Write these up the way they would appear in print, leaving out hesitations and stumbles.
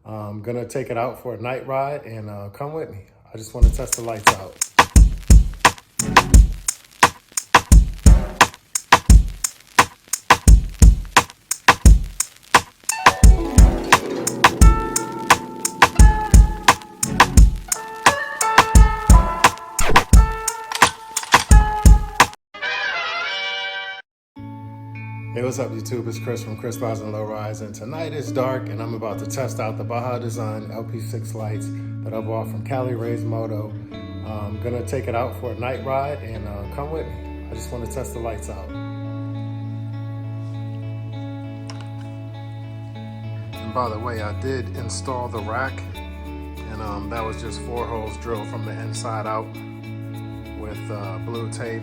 I'm gonna take it out for a night ride and come with me. I just want to test the lights out. Hey, what's up YouTube? It's Chris from Chris Rides and Low Rise, and tonight it's dark and I'm about to test out the Baja Design LP-6 lights that I bought from Caliraisedmoto. I'm gonna take it out for a night ride and come with me. I just want to test the lights out. And by the way, I did install the rack, and that was just 4 holes drilled from the inside out with blue tape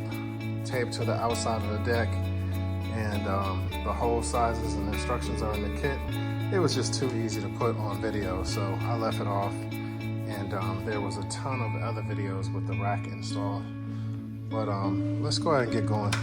taped to the outside of the deck. And the hole sizes and instructions are in the kit. It was just too easy to put on video, so I left it off. And there was a ton of other videos with the rack install. But let's go ahead and get going.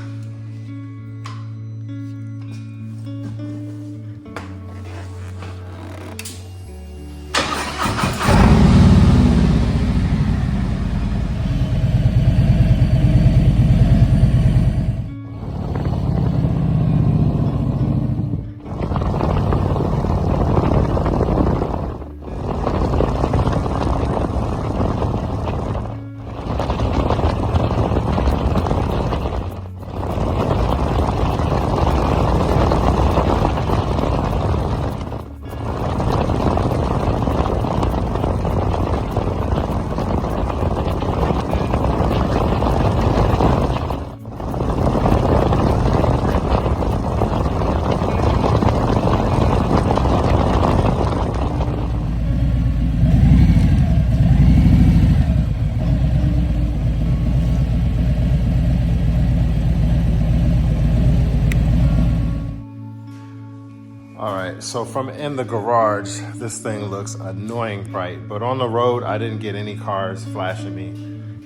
All right, so from in the garage, this thing looks annoying bright, but on the road, I didn't get any cars flashing me.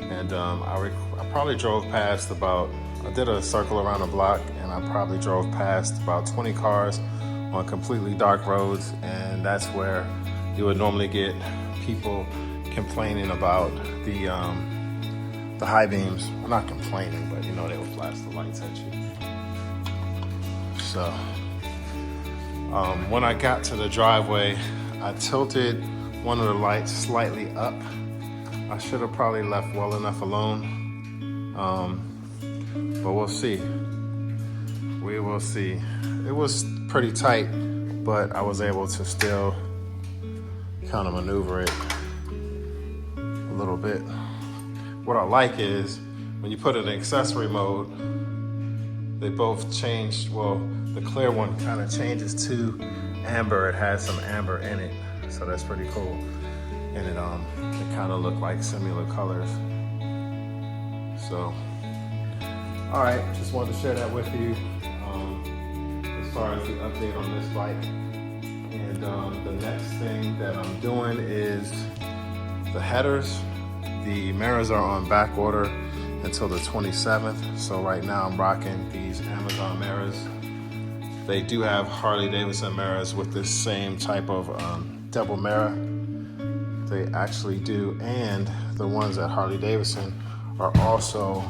And I probably drove past I did a circle around the block, and I probably drove past about 20 cars on completely dark roads, and that's where you would normally get people complaining about the high beams. Well, not complaining, but you know, they would flash the lights at you. So. When I got to the driveway, I tilted one of the lights slightly up. I should have probably left well enough alone, but we'll see. We will see. It was pretty tight, but I was able to still kind of maneuver it a little bit. What I like is when you put it in accessory mode, they both changed. Well, the clear one kind of changes to amber. It has some amber in it, so that's pretty cool. And it kind of look like similar colors. So, all right, just wanted to share that with you as far as the update on this bike. And the next thing that I'm doing is the headers. The mirrors are on back order until the 27th. So right now I'm rocking these Amazon mirrors. They do have Harley-Davidson mirrors with this same type of double mirror. They actually do, and the ones at Harley-Davidson are also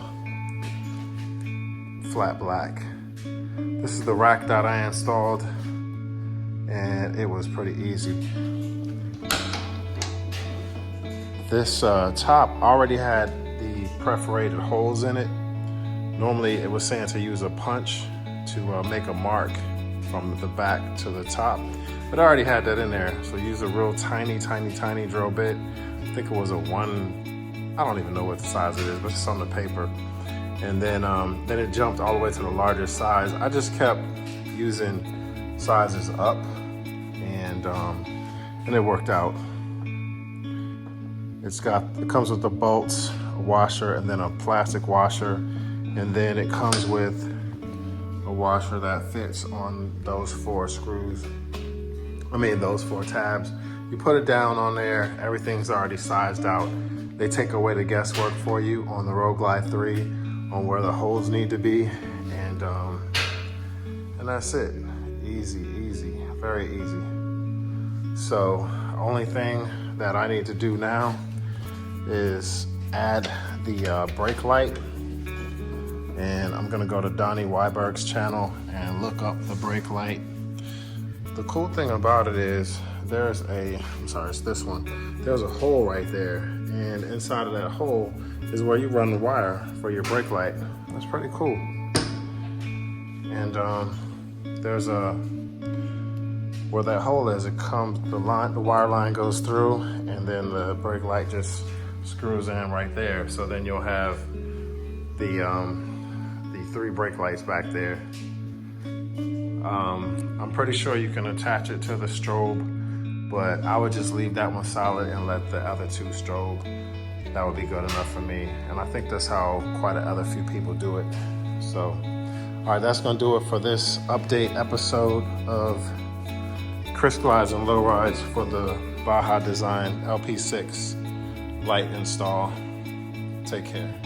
flat black. This is the rack that I installed, and it was pretty easy. This top already had the perforated holes in it. Normally it was saying to use a punch to make a mark from the back to the top, but I already had that in there, so use a real tiny drill bit. I think it was a 1, I don't even know what the size it is, but it's on the paper. And then it jumped all the way to the larger size. I just kept using sizes up, and it worked out. It comes with the bolts, a washer, and then a plastic washer, and then it comes with a washer that fits on those 4 screws. Those 4 tabs. You put it down on there, everything's already sized out. They take away the guesswork for you on the Road Glide 3 on where the holes need to be, and that's it. Easy, very easy. So only thing that I need to do now is add the brake light. And I'm gonna go to Donnie Weiberg's channel and look up the brake light. The cool thing about it is there's it's this one. There's a hole right there, and inside of that hole is where you run the wire for your brake light. That's pretty cool. And there's where that hole is, the wire line goes through, and then the brake light just screws in right there. So then you'll have the 3 brake lights back there. I'm pretty sure you can attach it to the strobe, but I would just leave that one solid and let the other 2 strobe. That would be good enough for me. And I think that's how quite a other few people do it. So, all right, that's gonna do it for this update episode of Chris Glides and Low Rides for the Baja Design LP-6 light install. Take care.